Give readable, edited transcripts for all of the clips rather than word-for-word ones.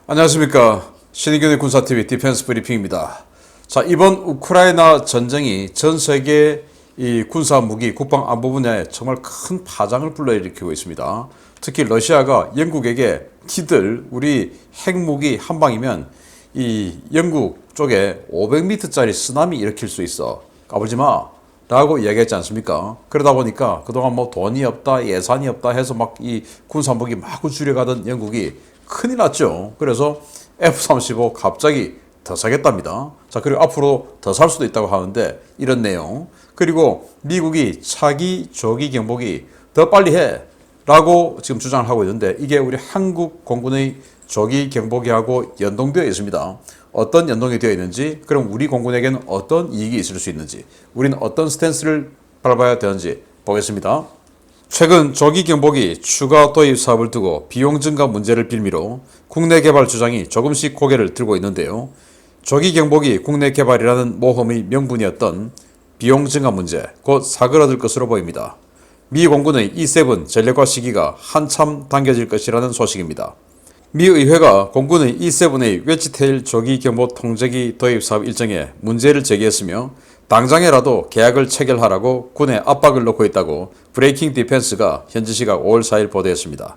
안녕하십니까. 신의균의 군사TV 디펜스 브리핑입니다. 자, 이번 우크라이나 전쟁이 전 세계 이 군사 무기, 국방 안보 분야에 정말 큰 파장을 불러일으키고 있습니다. 특히 러시아가 영국에게 니들 우리 핵무기 한 방이면 이 영국 쪽에 500m짜리 쓰나미 일으킬 수 있어. 까불지 마. 라고 얘기했지 않습니까? 그러다 보니까 그동안 뭐 돈이 없다, 예산이 없다 해서 막 이 군사무기 마구 줄여가던 영국이 큰일 났죠. 그래서 F-35 갑자기 더 사겠답니다. 자, 그리고 앞으로 더 살 수도 있다고 하는데 이런 내용. 그리고 미국이 차기 조기 경보기 더 빨리 해 라고 지금 주장을 하고 있는데 이게 우리 한국 공군의 조기 경보기하고 연동되어 있습니다. 어떤 연동이 되어 있는지, 그럼 우리 공군에게는 어떤 이익이 있을 수 있는지, 우리는 어떤 스탠스를 밟아야 되는지 보겠습니다. 최근 조기 경보기 추가 도입 사업을 두고 비용 증가 문제를 빌미로 국내 개발 주장이 조금씩 고개를 들고 있는데요. 조기 경보기 국내 개발이라는 모험의 명분이었던 비용 증가 문제 곧 사그라들 것으로 보입니다. 미 공군의 E7 전력화 시기가 한참 당겨질 것이라는 소식입니다. 미 의회가 공군의 E7의 웨지테일 조기 경보 통제기 도입 사업 일정에 문제를 제기했으며 당장에라도 계약을 체결하라고 군에 압박을 넣고 있다고 브레이킹 디펜스가 현지 시각 5월 4일 보도했습니다.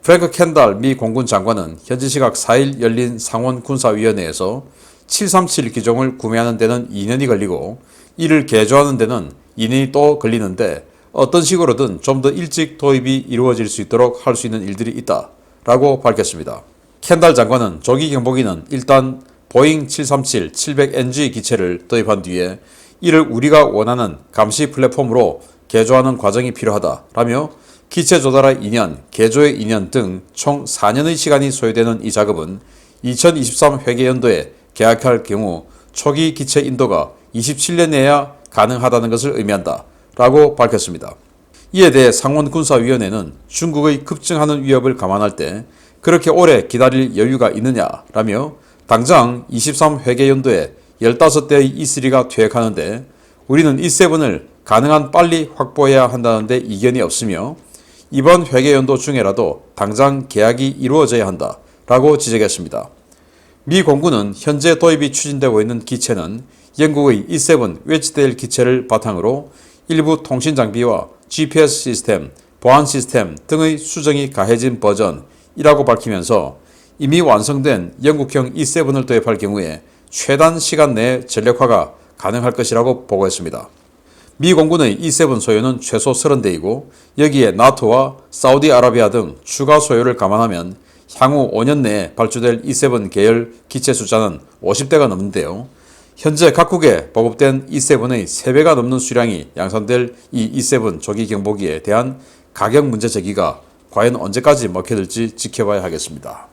프랭크 캔달 미 공군 장관은 현지 시각 4일 열린 상원 군사위원회에서 737 기종을 구매하는 데는 2년이 걸리고 이를 개조하는 데는 2년이 또 걸리는데 어떤 식으로든 좀 더 일찍 도입이 이루어질 수 있도록 할 수 있는 일들이 있다 라고 밝혔습니다. 캔달 장관은 조기 경보기는 일단 보잉 737-700NG 기체를 도입한 뒤에 이를 우리가 원하는 감시 플랫폼으로 개조하는 과정이 필요하다라며 기체 조달의 2년, 개조의 2년 등 총 4년의 시간이 소요되는 이 작업은 2023 회계연도에 계약할 경우 초기 기체 인도가 27년에야 가능하다는 것을 의미한다 라고 밝혔습니다. 이에 대해 상원군사위원회는 중국의 급증하는 위협을 감안할 때 그렇게 오래 기다릴 여유가 있느냐라며 당장 23 회계연도에 15대의 E3가 퇴역하는데 우리는 E7을 가능한 빨리 확보해야 한다는데 이견이 없으며 이번 회계연도 중에라도 당장 계약이 이루어져야 한다라고 지적했습니다. 미 공군은 현재 도입이 추진되고 있는 기체는 영국의 E7 웨지테일 기체를 바탕으로 일부 통신 장비와 GPS 시스템, 보안 시스템 등의 수정이 가해진 버전이라고 밝히면서 이미 완성된 영국형 E7을 도입할 경우에 최단 시간 내에 전력화가 가능할 것이라고 보고했습니다. 미 공군의 E7 소요는 최소 30대이고 여기에 나토와 사우디아라비아 등 추가 소요를 감안하면 향후 5년 내에 발주될 E7 계열 기체 숫자는 50대가 넘는데요. 현재 각국에 보급된 E7의 3배가 넘는 수량이 양산될 이 E7 조기 경보기에 대한 가격 문제 제기가 과연 언제까지 먹혀들지 지켜봐야 하겠습니다.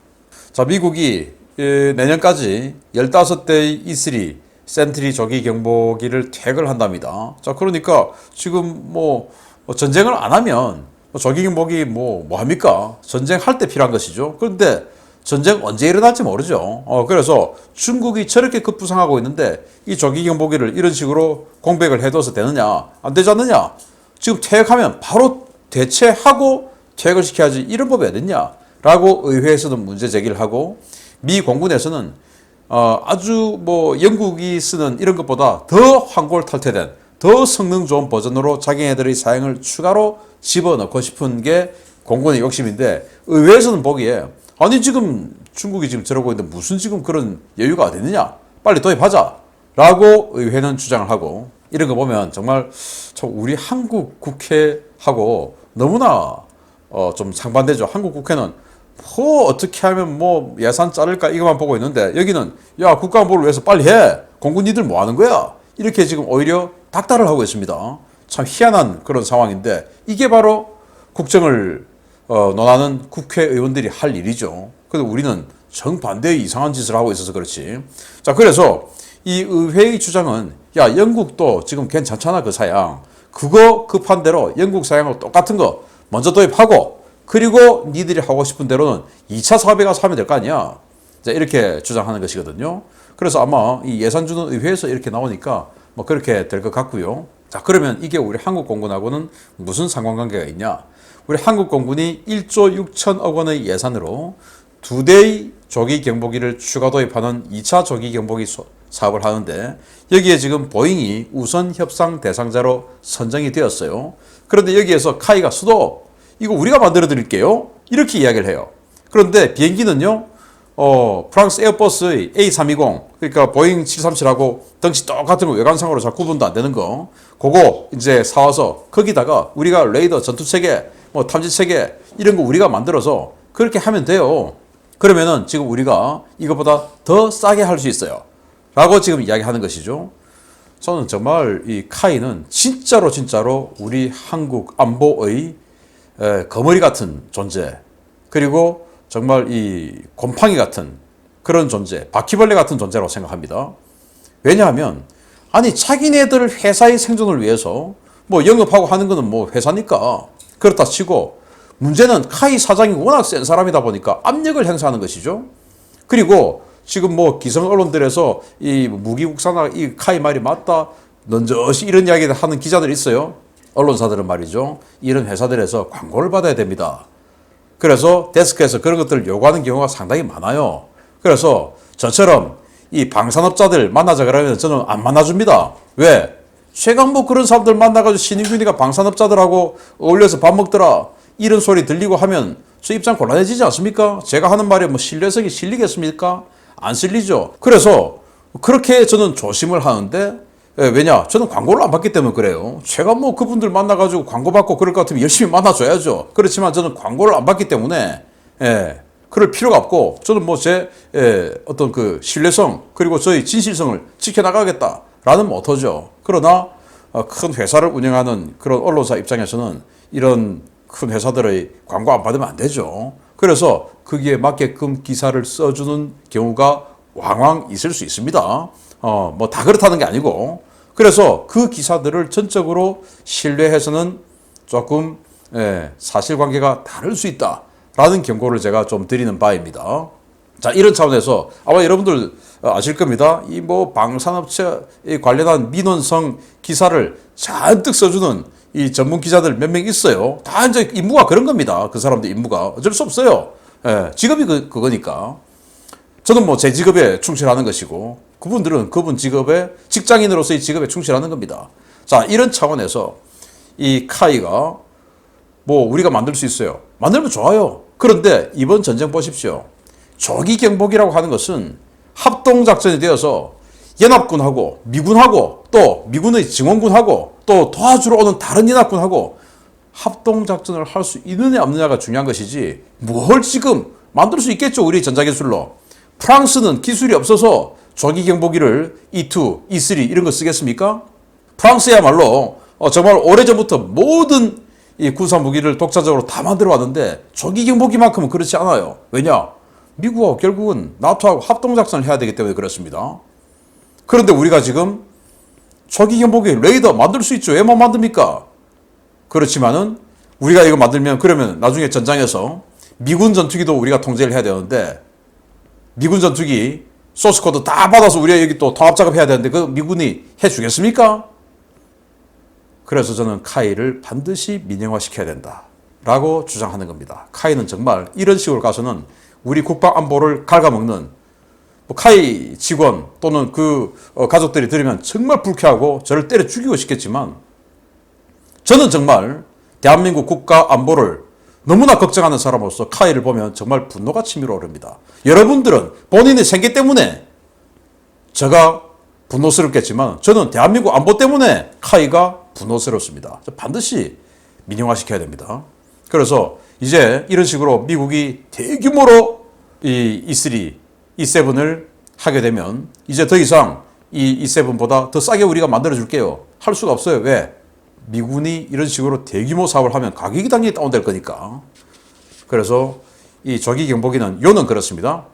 자, 미국이 내년까지 15대의 E3 센트리 조기 경보기를 퇴역을 한답니다. 자, 그러니까 지금 뭐 전쟁을 안 하면 조기 경보기 뭐 합니까? 전쟁할 때 필요한 것이죠. 그런데 전쟁 언제 일어날지 모르죠. 그래서 중국이 저렇게 급부상하고 있는데 이 조기 경보기를 이런 식으로 공백을 해둬서 되느냐? 안 되지 않느냐? 지금 퇴역하면 바로 대체하고 퇴역을 시켜야지 이런 법이 어딨냐? 라고 의회에서는 문제 제기를 하고 미 공군에서는 아주 뭐 영국이 쓰는 이런 것보다 더 환골탈태된 더 성능 좋은 버전으로 자기네들의 사양을 추가로 집어넣고 싶은 게 공군의 욕심인데 의회에서는 보기에 아니 지금 중국이 지금 저러고 있는데 무슨 지금 그런 여유가 어디 있느냐 빨리 도입하자 라고 의회는 주장을 하고 이런 거 보면 정말 우리 한국 국회하고 너무나 좀 상반되죠. 한국 국회는 뭐 어떻게 하면 뭐 예산 자를까 이것만 보고 있는데 여기는 야 국가안보를 위해서 빨리 해 공군 니들 뭐 하는 거야 이렇게 지금 오히려 닥달을 하고 있습니다. 참 희한한 그런 상황인데 이게 바로 국정을 논하는 국회의원들이 할 일이죠. 그런데 우리는 정반대의 이상한 짓을 하고 있어서 그렇지. 자, 그래서 이 의회의 주장은 야 영국도 지금 괜찮잖아 그 사양 그거 급한 대로 영국 사양하고 똑같은 거 먼저 도입하고 그리고 니들이 하고 싶은 대로는 2차 사업에 가서 하면 될 거 아니야. 자, 이렇게 주장하는 것이거든요. 그래서 아마 이 예산 주는 의회에서 이렇게 나오니까 뭐 그렇게 될 것 같고요. 자, 그러면 이게 우리 한국 공군하고는 무슨 상관관계가 있냐? 우리 한국 공군이 1조 6천억 원의 예산으로 2대의 조기 경보기를 추가 도입하는 2차 조기 경보기 사업을 하는데 여기에 지금 보잉이 우선 협상 대상자로 선정이 되었어요. 그런데 여기에서 카이가 수도 이거 우리가 만들어 드릴게요. 이렇게 이야기를 해요. 그런데 비행기는요. 프랑스 에어버스의 A320 그러니까 보잉 737하고 덩치 똑같은 거 외관상으로 잘 구분도 안 되는 거 그거 이제 사와서 거기다가 우리가 레이더 전투체계 뭐 탐지체계 이런 거 우리가 만들어서 그렇게 하면 돼요. 그러면은 지금 우리가 이것보다 더 싸게 할 수 있어요. 라고 지금 이야기하는 것이죠. 저는 정말 이 카이는 진짜로 우리 한국 안보의 거머리 같은 존재 그리고 정말 이 곰팡이 같은 그런 존재, 바퀴벌레 같은 존재라고 생각합니다. 왜냐하면 아니 자기네들 회사의 생존을 위해서 뭐 영업하고 하는 거는 뭐 회사니까 그렇다 치고 문제는 카이 사장이 워낙 센 사람이다 보니까 압력을 행사하는 것이죠. 그리고 지금 뭐 기성 언론들에서 이 무기 국산화 이 카이 말이 맞다 넌저시 이런 이야기를 하는 기자들이 있어요. 언론사들은 말이죠. 이런 회사들에서 광고를 받아야 됩니다. 그래서 데스크에서 그런 것들을 요구하는 경우가 상당히 많아요. 그래서 저처럼 이 방산업자들 만나자 그러면 저는 안 만나줍니다. 왜? 최강 뭐 그런 사람들 만나가지고 신인균이가 방산업자들하고 어울려서 밥 먹더라 이런 소리 들리고 하면 저 입장 곤란해지지 않습니까? 제가 하는 말에 뭐 신뢰성이 실리겠습니까? 안 실리죠. 그래서 그렇게 저는 조심을 하는데 왜냐? 저는 광고를 안 받기 때문에 그래요. 제가 뭐 그분들 만나가지고 광고 받고 그럴 것 같으면 열심히 만나줘야죠. 그렇지만 저는 광고를 안 받기 때문에 그럴 필요가 없고 저는 뭐 제 어떤 그 신뢰성 그리고 저희 진실성을 지켜나가겠다라는 모토죠. 그러나 큰 회사를 운영하는 그런 언론사 입장에서는 이런 큰 회사들의 광고 안 받으면 안 되죠. 그래서 거기에 맞게끔 기사를 써주는 경우가 왕왕 있을 수 있습니다. 뭐 다 그렇다는 게 아니고 그래서 그 기사들을 전적으로 신뢰해서는 조금 사실관계가 다를 수 있다라는 경고를 제가 좀 드리는 바입니다. 자 이런 차원에서 아마 여러분들 아실 겁니다. 이 뭐 방산업체에 관련한 민원성 기사를 잔뜩 써주는 이 전문 기자들 몇 명 있어요. 다 이제 임무가 그런 겁니다. 그 사람들 임무가 어쩔 수 없어요. 직업이 그거니까. 저는 뭐 제 직업에 충실하는 것이고 그분들은 그분 직업에 직장인으로서의 직업에 충실하는 겁니다. 자 이런 차원에서 이 카이가 뭐 우리가 만들 수 있어요. 만들면 좋아요. 그런데 이번 전쟁 보십시오. 조기 경보기라고 하는 것은 합동작전이 되어서 연합군하고 미군하고 또 미군의 증원군하고 또 도와주러 오는 다른 연합군하고 합동작전을 할 수 있느냐 없느냐가 중요한 것이지 뭘 지금 만들 수 있겠죠. 우리 전자기술로. 프랑스는 기술이 없어서 조기 경보기를 E2, E3 이런 거 쓰겠습니까? 프랑스야말로 정말 오래전부터 모든 이 군사 무기를 독자적으로 다 만들어 왔는데 조기 경보기만큼은 그렇지 않아요. 왜냐? 미국하고 결국은 나토하고 합동작전을 해야 되기 때문에 그렇습니다. 그런데 우리가 지금 조기 경보기 레이더 만들 수 있죠. 왜 못 만듭니까? 그렇지만은 우리가 이거 만들면 그러면 나중에 전장에서 미군 전투기도 우리가 통제를 해야 되는데 미군 전투기 소스 코드 다 받아서 우리가 여기 또 통합 작업해야 되는데 그 미군이 해주겠습니까? 그래서 저는 카이를 반드시 민영화시켜야 된다라고 주장하는 겁니다. 카이는 정말 이런 식으로 가서는 우리 국방 안보를 갉아먹는 뭐 카이 직원 또는 그 가족들이 들으면 정말 불쾌하고 저를 때려 죽이고 싶겠지만 저는 정말 대한민국 국가 안보를 너무나 걱정하는 사람으로서 카이를 보면 정말 분노가 치밀어 오릅니다. 여러분들은 본인의 생계 때문에 제가 분노스럽겠지만 저는 대한민국 안보 때문에 카이가 분노스럽습니다. 반드시 민영화시켜야 됩니다. 그래서 이제 이런 식으로 미국이 대규모로 이 E3, E7을 하게 되면 이제 더 이상 이 E7보다 더 싸게 우리가 만들어줄게요. 할 수가 없어요. 왜? 미군이 이런 식으로 대규모 사업을 하면 가격이 당연히 다운될 거니까. 그래서 이 조기 경보기는 요는 그렇습니다.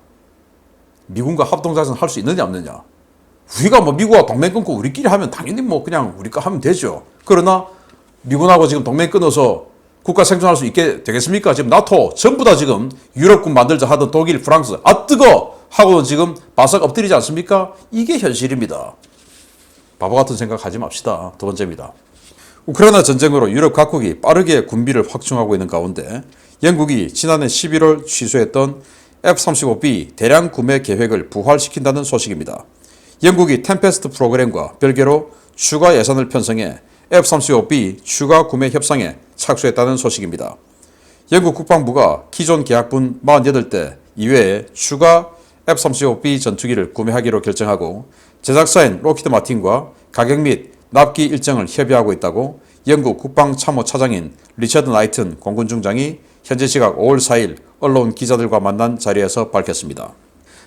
미군과 합동작전 할 수 있느냐 없느냐. 우리가 뭐 미국과 동맹 끊고 우리끼리 하면 당연히 뭐 그냥 우리가 하면 되죠. 그러나 미군하고 지금 동맹 끊어서 국가 생존할 수 있게 되겠습니까? 지금 나토 전부 다 지금 유럽군 만들자 하던 독일, 프랑스 아 뜨거 하고는 지금 바싹 엎드리지 않습니까? 이게 현실입니다. 바보 같은 생각하지 맙시다. 두 번째입니다. 우크라이나 전쟁으로 유럽 각국이 빠르게 군비를 확충하고 있는 가운데 영국이 지난해 11월 취소했던 F-35B 대량 구매 계획을 부활시킨다는 소식입니다. 영국이 템페스트 프로그램과 별개로 추가 예산을 편성해 F-35B 추가 구매 협상에 착수했다는 소식입니다. 영국 국방부가 기존 계약분 48대 이외에 추가 F-35B 전투기를 구매하기로 결정하고 제작사인 로키드 마틴과 가격 및 납기 일정을 협의하고 있다고 영국 국방참모차장인 리처드 나이튼 공군 중장이 현지 시각 5월 4일 언론 기자들과 만난 자리에서 밝혔습니다.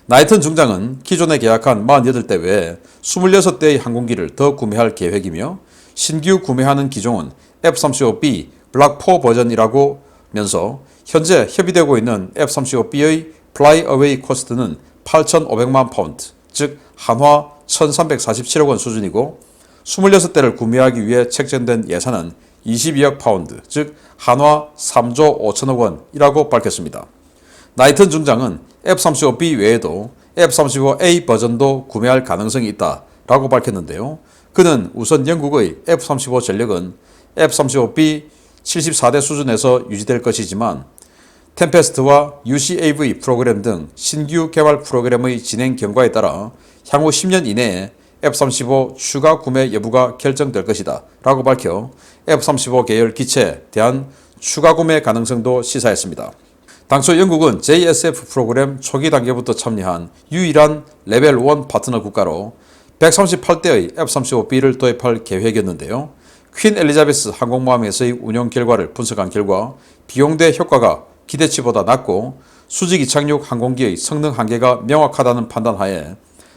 나이튼 중장은 기존에 계약한 48대 외에 26대의 항공기를 더 구매할 계획이며 신규 구매하는 기종은 F-35B 블락 4 버전이라고 면서 현재 협의되고 있는 F-35B의 플라이 어웨이 코스트는 8,500만 파운드, 즉 한화 1,347억 원 수준이고 26대를 구매하기 위해 책정된 예산은 22억 파운드, 즉 한화 3조 5천억 원이라고 밝혔습니다. 나이튼 중장은 F-35B 외에도 F-35A 버전도 구매할 가능성이 있다라고 밝혔는데요. 그는 우선 영국의 F-35 전력은 F-35B 74대 수준에서 유지될 것이지만 템페스트와 UCAV 프로그램 등 신규 개발 프로그램의 진행 경과에 따라 향후 10년 이내에 F-35 추가 구매 여부가 결정될 것이다 라고 밝혀 F-35 계열 기체에 대한 추가 구매 가능성도 시사했습니다. 당초 영국은 JSF 프로그램 초기 단계부터 참여한 유일한 레벨 1 파트너 국가로 138대의 F-35B를 도입할 계획이었는데요. 퀸 엘리자베스 항공모함에서의 운용 결과를 분석한 결과 비용대 효과가 기대치보다 낮고 수직 이착륙 항공기의 성능 한계가 명확하다는 판단하에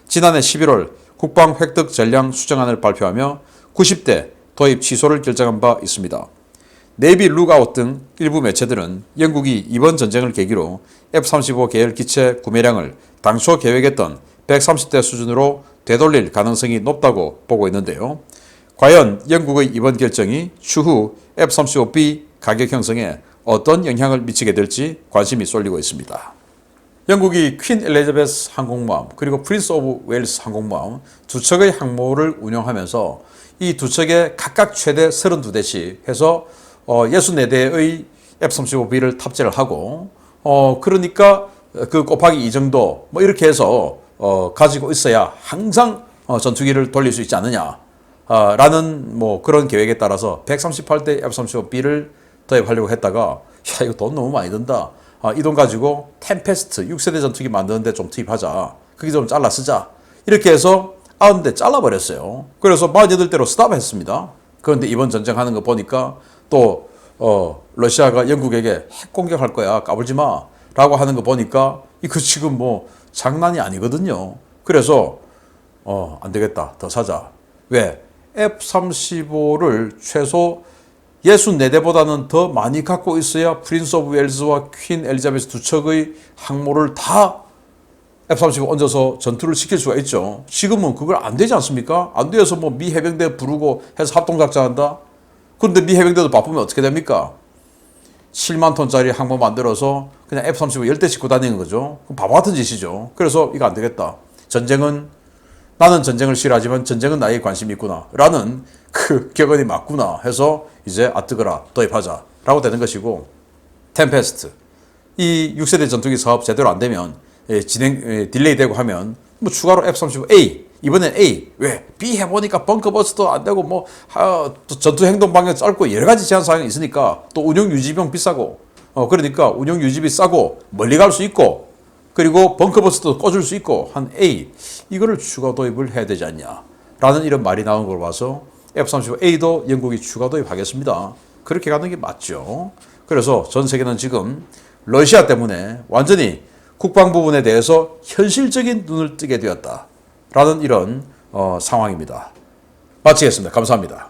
지난해 11월 국방 획득 전량 수정안을 발표하며 90대 도입 취소를 결정한 바 있습니다. 네이비 룩아웃 등 일부 매체들은 영국이 이번 전쟁을 계기로 F-35 계열 기체 구매량을 당초 계획했던 130대 수준으로 되돌릴 가능성이 높다고 보고 있는데요. 과연 영국의 이번 결정이 추후 F-35B 가격 형성에 어떤 영향을 미치게 될지 관심이 쏠리고 있습니다. 영국이 퀸 엘리자베스 항공모함 그리고 프린스 오브 웨일스 항공모함 두 척의 항모를 운영하면서 이 두 척에 각각 최대 32대씩 해서 64대의 F-35B를 탑재를 하고 그러니까 그 곱하기 2 정도 뭐 이렇게 해서 가지고 있어야 항상 전투기를 돌릴 수 있지 않느냐 라는 뭐 그런 계획에 따라서 138대 F-35B를 도입하려고 했다가 야 이거 돈 너무 많이 든다. 이 돈 가지고 템페스트 6세대 전투기 만드는데 좀 투입하자. 그게 좀 잘라 쓰자. 이렇게 해서 90대 잘라버렸어요. 그래서 48대로 스탑했습니다. 그런데 이번 전쟁하는 거 보니까 또 러시아가 영국에게 핵 공격할 거야. 까불지 마. 라고 하는 거 보니까 이거 지금 뭐 장난이 아니거든요. 그래서 안 되겠다. 더 사자. 왜? F-35를 최소 64대보다는 더 많이 갖고 있어야 프린스 오브 웨일즈와 퀸 엘리자베스 두 척의 항모를 다 F-35 얹어서 전투를 시킬 수가 있죠. 지금은 그걸 안 되지 않습니까? 안 돼서 뭐 미 해병대 부르고 해서 합동작전한다? 그런데 미 해병대도 바쁘면 어떻게 됩니까? 7만 톤짜리 항모 만들어서 그냥 F-35 10대 싣고 다니는 거죠. 그럼 바보 같은 짓이죠. 그래서 이거 안 되겠다. 나는 전쟁을 싫어하지만 전쟁은 나에게 관심이 있구나 라는 그 격언이 맞구나 해서 이제 아뜨거라 도입하자 라고 되는 것이고 템페스트 이 6세대 전투기 사업 제대로 안 되면 딜레이 되고 하면 뭐 추가로 F-35A 이번엔 A 왜? B 해보니까 벙커버스도 안 되고 뭐 또 전투 행동 방향 짧고 여러 가지 제한 사항이 있으니까 또 운용 유지 비용 비싸고 그러니까 운용 유지비 싸고 멀리 갈 수 있고 그리고 벙커버스도 꽂을 수 있고 한 A 이거를 추가 도입을 해야 되지 않냐 라는 이런 말이 나온 걸 봐서 F-35A도 영국이 추가 도입하겠습니다. 그렇게 가는 게 맞죠. 그래서 전 세계는 지금 러시아 때문에 완전히 국방 부분에 대해서 현실적인 눈을 뜨게 되었다 라는 이런 상황입니다. 마치겠습니다. 감사합니다.